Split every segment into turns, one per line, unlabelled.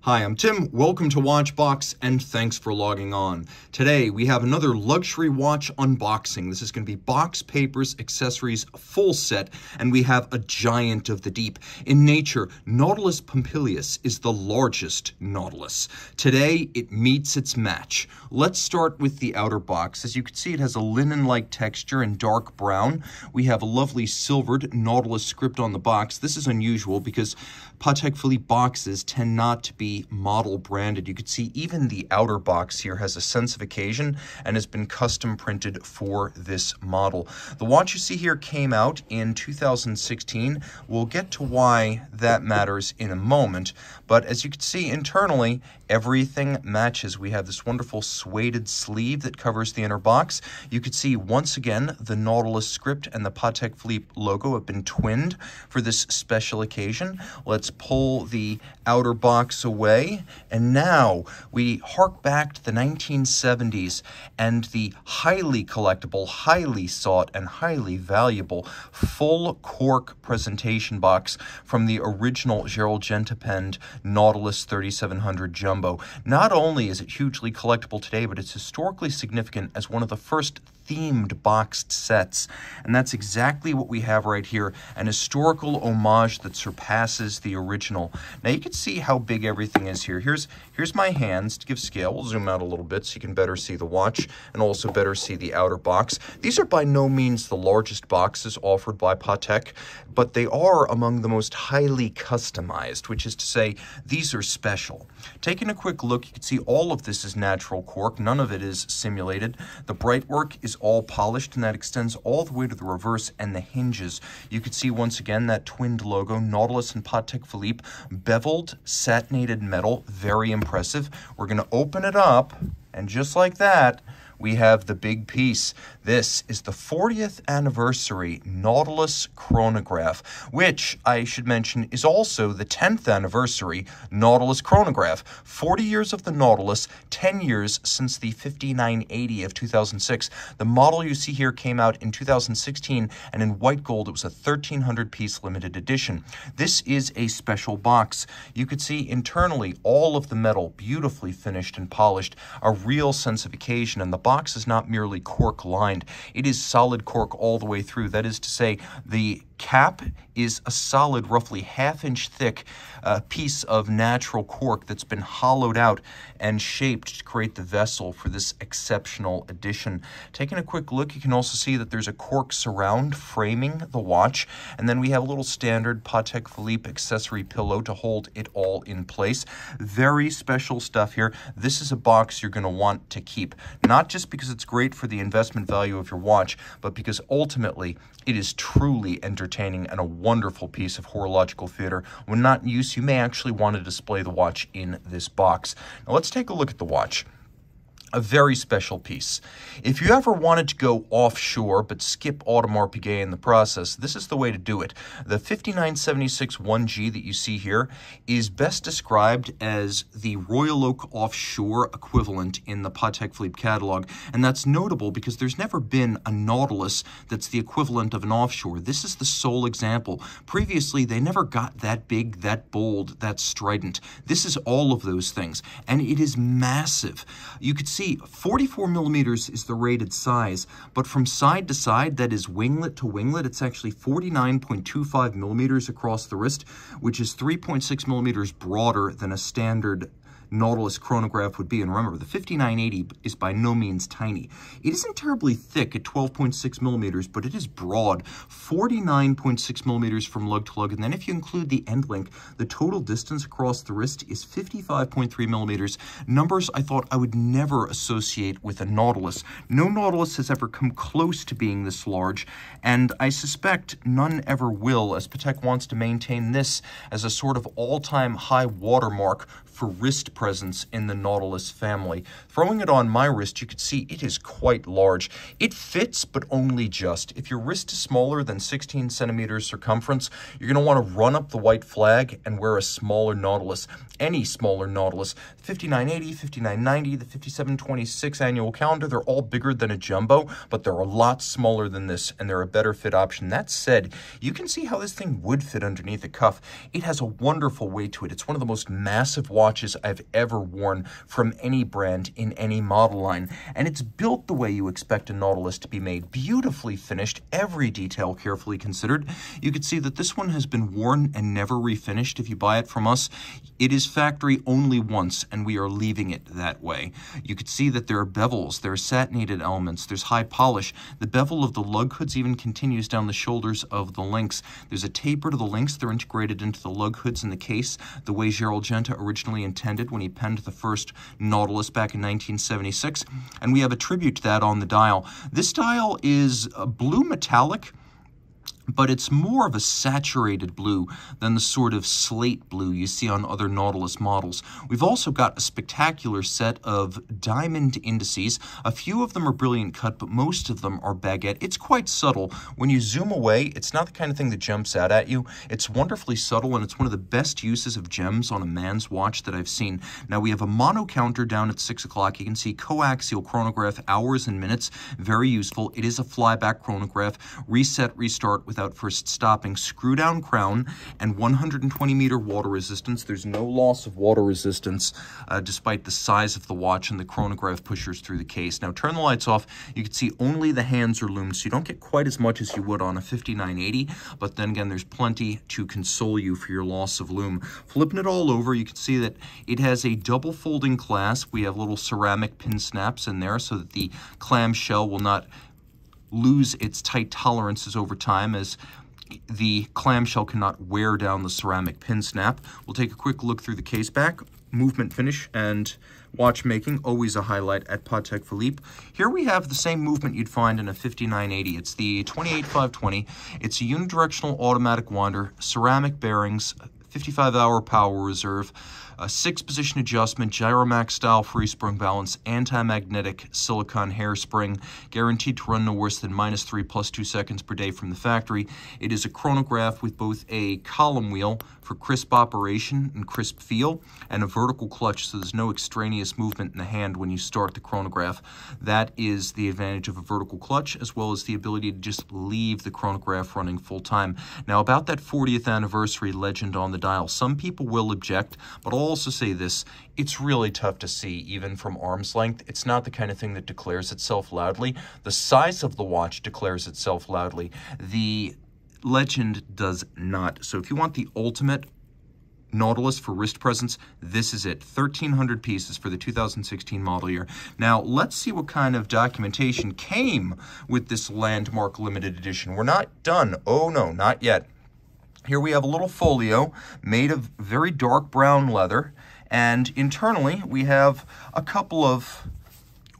Hi, I'm Tim. Welcome to Watchbox, and thanks for logging on. Today, we have another luxury watch unboxing. This is going to be box, papers, accessories, full set, and we have a giant of the deep. In nature, Nautilus pompilius is the largest Nautilus. Today, it meets its match. Let's start with the outer box. As you can see, it has a linen-like texture in dark brown. We have a lovely silvered Nautilus script on the box. This is unusual because Patek Philippe boxes tend not to be model branded. You can see even the outer box here has a sense of occasion and has been custom printed for this model. The watch you see here came out in 2016. We'll get to why that matters in a moment, but as you can see internally, everything matches. We have this wonderful suede sleeve that covers the inner box. You can see once again the Nautilus script and the Patek Philippe logo have been twinned for this special occasion. Let's pull the outer box away, and now we hark back to the 1970s and the highly collectible, highly sought, and highly valuable full cork presentation box from the original Gerald Gentapend Nautilus 3700 Jumbo. Not only is it hugely collectible today, but it's historically significant as one of the first themed boxed sets, and that's exactly what we have right here, an historical homage that surpasses the original. Now you can see how big everything is here. Here's my hands to give scale. We'll zoom out a little bit so you can better see the watch and also better see the outer box. These are by no means the largest boxes offered by Patek, but they are among the most highly customized, which is to say these are special. Taking a quick look, you can see all of this is natural cork. None of it is simulated. The bright work is all polished, and that extends all the way to the reverse and the hinges. You can see once again that twinned logo, Nautilus and Patek Philippe, beveled, satinated metal, very impressive. We're going to open it up, and just like that, we have the big piece. This is the 40th anniversary Nautilus Chronograph, which I should mention is also the 10th anniversary Nautilus Chronograph. 40 years of the Nautilus, 10 years since the 5980 of 2006. The model you see here came out in 2016, and in white gold it was a 1,300-piece limited edition. This is a special box. You could see internally all of the metal beautifully finished and polished, a real sense of occasion, and the box is not merely cork lined, it is solid cork all the way through. That is to say, the cap is a solid, roughly half-inch thick piece of natural cork that's been hollowed out and shaped to create the vessel for this exceptional edition. Taking a quick look, you can also see that there's a cork surround framing the watch, and then we have a little standard Patek Philippe accessory pillow to hold it all in place. Very special stuff here. This is a box you're going to want to keep, not just because it's great for the investment value of your watch, but because ultimately it is truly entertaining and a wonderful piece of horological theater. When not in use, you may actually want to display the watch in this box. Now let's take a look at the watch. A very special piece. If you ever wanted to go offshore but skip Audemars Piguet in the process, this is the way to do it. The 5976 1G that you see here is best described as the Royal Oak offshore equivalent in the Patek Philippe catalog, and that's notable because there's never been a Nautilus that's the equivalent of an offshore. This is the sole example. Previously, they never got that big, that bold, that strident. This is all of those things, and it is massive. You could see 44 millimeters is the rated size, but from side to side, that is winglet to winglet, it's actually 49.25 millimeters across the wrist, which is 3.6 millimeters broader than a standard Nautilus chronograph would be. And remember, the 5980 is by no means tiny. It isn't terribly thick at 12.6 millimeters, but it is broad, 49.6 millimeters from lug to lug. And then if you include the end link, the total distance across the wrist is 55.3 millimeters. Numbers I thought I would never associate with a Nautilus. No Nautilus has ever come close to being this large, and I suspect none ever will, as Patek wants to maintain this as a sort of all-time high watermark for wrist presence in the Nautilus family. Throwing it on my wrist, you can see it is quite large. It fits, but only just. If your wrist is smaller than 16 centimeters circumference, you're going to want to run up the white flag and wear a smaller Nautilus. Any smaller Nautilus. 5980, 5990, the 5726 annual calendar, they're all bigger than a jumbo, but they're a lot smaller than this, and they're a better fit option. That said, you can see how this thing would fit underneath the cuff. It has a wonderful weight to it. It's one of the most massive watches I've ever worn from any brand in any model line, and it's built the way you expect a Nautilus to be made. Beautifully finished, every detail carefully considered. You can see that this one has been worn and never refinished. If you buy it from us, it is factory only once, and we are leaving it that way. You could see that there are bevels, there are satinated elements, there's high polish. The bevel of the lug hoods even continues down the shoulders of the links. There's a taper to the links. They're integrated into the lug hoods in the case, the way Gerald Genta originally intended when he penned the first Nautilus back in 1976. And we have a tribute to that on the dial. This dial is a blue metallic, but it's more of a saturated blue than the sort of slate blue you see on other Nautilus models. We've also got a spectacular set of diamond indices. A few of them are brilliant cut, but most of them are baguette. It's quite subtle. When you zoom away, it's not the kind of thing that jumps out at you. It's wonderfully subtle, and it's one of the best uses of gems on a man's watch that I've seen. Now, we have a mono counter down at 6 o'clock. You can see coaxial chronograph, hours and minutes. Very useful. It is a flyback chronograph. Reset, restart without first stopping, screw down crown, and 120 meter water resistance. There's no loss of water resistance despite the size of the watch, and the chronograph pushers through the case. Now turn the lights off. You can see only the hands are loomed, so you don't get quite as much as you would on a 5980, but then again, there's plenty to console you for your loss of loom. Flipping it all over, you can see that it has a double folding clasp. We have little ceramic pin snaps in there so that the clamshell will not lose its tight tolerances over time, as the clamshell cannot wear down the ceramic pin snap. We'll take a quick look through the case back. Movement finish and watchmaking, always a highlight at Patek Philippe. Here we have the same movement you'd find in a 5980. It's the 28520. It's a unidirectional automatic winder, ceramic bearings, 55-hour power reserve, a 6-position adjustment, Gyromax style free sprung balance, anti-magnetic silicone hairspring, guaranteed to run no worse than -3 + 2 seconds per day from the factory. It is a chronograph with both a column wheel for crisp operation and crisp feel, and a vertical clutch, so there's no extraneous movement in the hand when you start the chronograph. That is the advantage of a vertical clutch, as well as the ability to just leave the chronograph running full time. Now, about that 40th anniversary legend on the dial, some people will object, but I'll also say this: it's really tough to see, even from arm's length. It's not the kind of thing that declares itself loudly. The size of the watch declares itself loudly. The legend does not. So if you want the ultimate Nautilus for wrist presence, this is it. 1,300 pieces for the 2016 model year. Now, let's see what kind of documentation came with this landmark limited edition. We're not done. Oh, no, not yet. Here we have a little folio made of very dark brown leather, and internally we have a couple of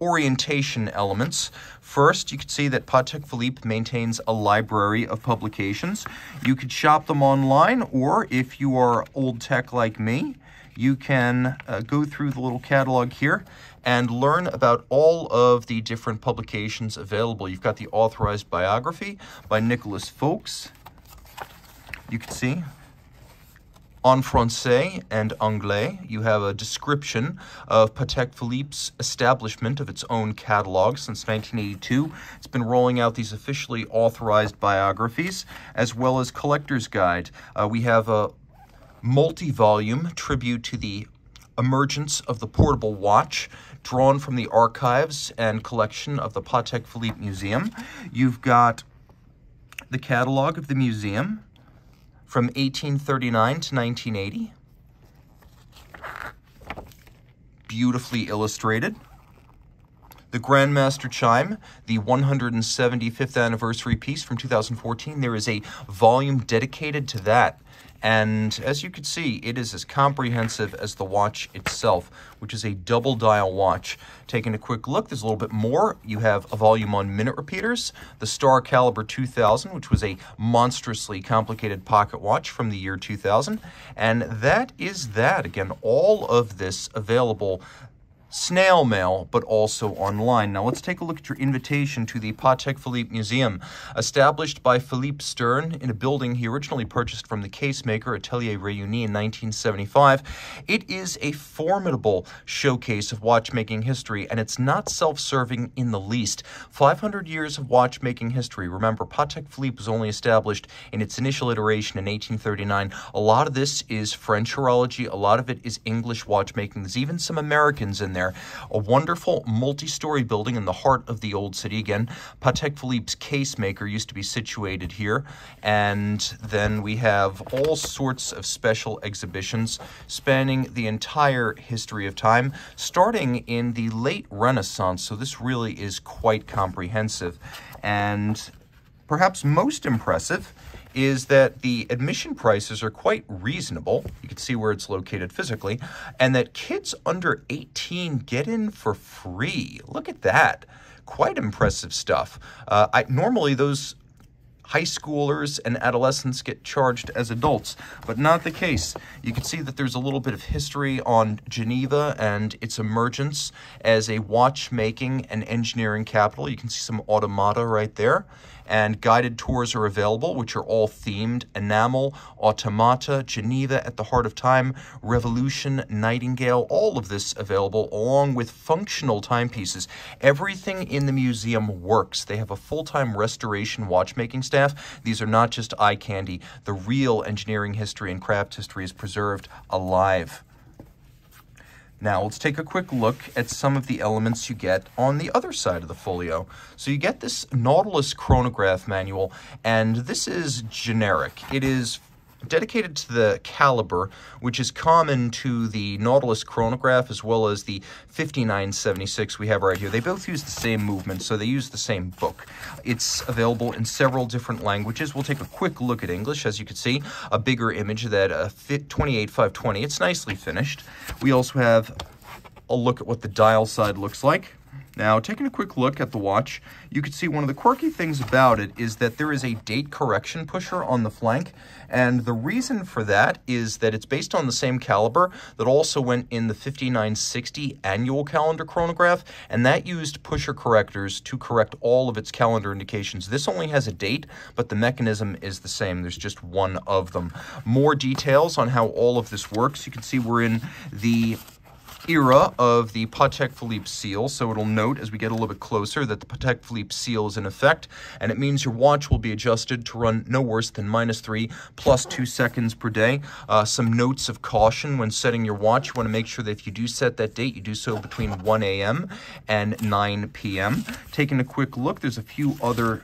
orientation elements. First, you can see that Patek Philippe maintains a library of publications. You could shop them online, or if you are old tech like me, you can go through the little catalog here and learn about all of the different publications available. You've got the authorized biography by Nicholas Folks. You can see en français and anglais, you have a description of Patek Philippe's establishment of its own catalog since 1982. It's been rolling out these officially authorized biographies, as well as collector's guide. We have a multi-volume tribute to the emergence of the portable watch, drawn from the archives and collection of the Patek Philippe Museum. You've got the catalog of the museum from 1839 to 1980. Beautifully illustrated. The Grandmaster Chime, the 175th anniversary piece from 2014. There is a volume dedicated to that. And as you can see, it is as comprehensive as the watch itself, which is a double dial watch. Taking a quick look, there's a little bit more. You have a volume on minute repeaters, the Star Caliber 2000, which was a monstrously complicated pocket watch from the year 2000. And that is that. Again, all of this available snail mail, but also online. Now let's take a look at your invitation to the Patek Philippe Museum. Established by Philippe Stern in a building he originally purchased from the casemaker Atelier Réuni in 1975, it is a formidable showcase of watchmaking history, and it's not self-serving in the least. 500 years of watchmaking history. Remember, Patek Philippe was only established in its initial iteration in 1839. A lot of this is French horology, a lot of it is English watchmaking. There's even some Americans in there. A wonderful multi-story building in the heart of the old city. Again, Patek Philippe's casemaker used to be situated here. And then we have all sorts of special exhibitions spanning the entire history of time, starting in the late Renaissance. So this really is quite comprehensive. And perhaps most impressive is that the admission prices are quite reasonable. You can see where it's located physically, and that kids under 18 get in for free. Look at that. Quite impressive stuff. Normally those high schoolers and adolescents get charged as adults, but not the case. You can see that there's a little bit of history on Geneva and its emergence as a watchmaking and engineering capital. You can see some automata right there. And guided tours are available, which are all themed: enamel, automata, Geneva at the heart of time, revolution, nightingale, all of this available, along with functional timepieces. Everything in the museum works. They have a full-time restoration watchmaking staff. These are not just eye candy. The real engineering history and craft history is preserved alive. Now, let's take a quick look at some of the elements you get on the other side of the folio. So you get this Nautilus chronograph manual, and this is generic. It is dedicated to the caliber, which is common to the Nautilus chronograph as well as the 5976 we have right here. They both use the same movement, so they use the same book. It's available in several different languages. We'll take a quick look at English. As you can see, a bigger image of that 28520. It's nicely finished. We also have a look at what the dial side looks like. Now, taking a quick look at the watch, you can see one of the quirky things about it is that there is a date correction pusher on the flank, and the reason for that is that it's based on the same caliber that also went in the 5960 annual calendar chronograph, and that used pusher correctors to correct all of its calendar indications. This only has a date, but the mechanism is the same. There's just one of them. More details on how all of this works. You can see we're in the era of the Patek Philippe seal, so it'll note as we get a little bit closer that the Patek Philippe seal is in effect, and it means your watch will be adjusted to run no worse than -3 + 2 seconds per day. Some notes of caution when setting your watch. You want to make sure that if you do set that date, you do so between 1 a.m. and 9 p.m. Taking a quick look, there's a few other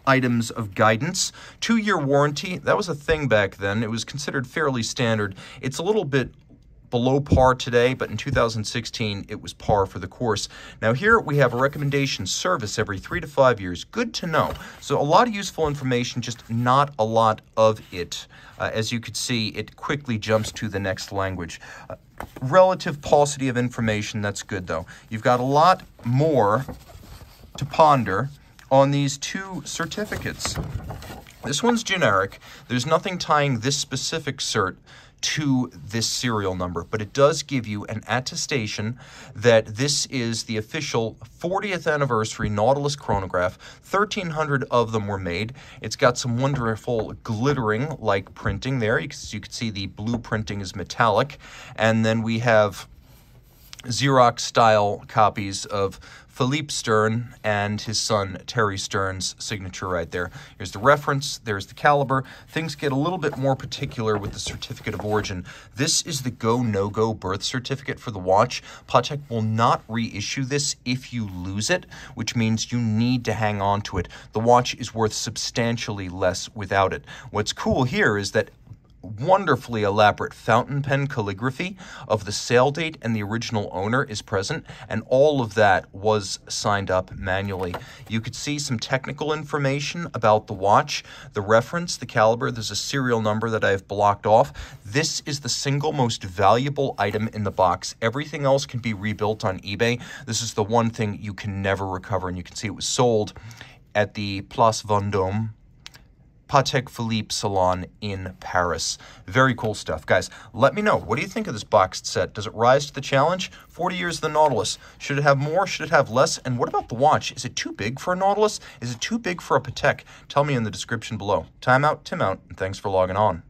items of guidance. 2-year warranty, that was a thing back then. It was considered fairly standard. It's a little bit below par today, but in 2016, it was par for the course. Now here we have a recommendation: service every 3 to 5 years. Good to know. So a lot of useful information, just not a lot of it. As you could see, it quickly jumps to the next language. Relative paucity of information, that's good though. You've got a lot more to ponder on these two certificates. This one's generic. There's nothing tying this specific cert to this serial number, but it does give you an attestation that this is the official 40th anniversary Nautilus chronograph. 1,300 of them were made. It's got some wonderful glittering like printing there. You can see the blue printing is metallic, and then we have Xerox style copies of Philippe Stern and his son Terry Stern's signature right there. Here's the reference, there's the caliber. Things get a little bit more particular with the certificate of origin. This is the go, no-go birth certificate for the watch. Patek will not reissue this if you lose it, which means you need to hang on to it. The watch is worth substantially less without it. What's cool here is that wonderfully elaborate fountain pen calligraphy of the sale date and the original owner is present, and all of that was signed up manually. You could see some technical information about the watch, the reference, the caliber. There's a serial number that I have blocked off. This is the single most valuable item in the box. Everything else can be rebuilt on eBay. This is the one thing you can never recover, and you can see it was sold at the Place Vendôme Patek Philippe salon in Paris. Very cool stuff. Guys, let me know. What do you think of this boxed set? Does it rise to the challenge? 40 years of the Nautilus. Should it have more? Should it have less? And what about the watch? Is it too big for a Nautilus? Is it too big for a Patek? Tell me in the description below. Time out, Tim out, and thanks for logging on.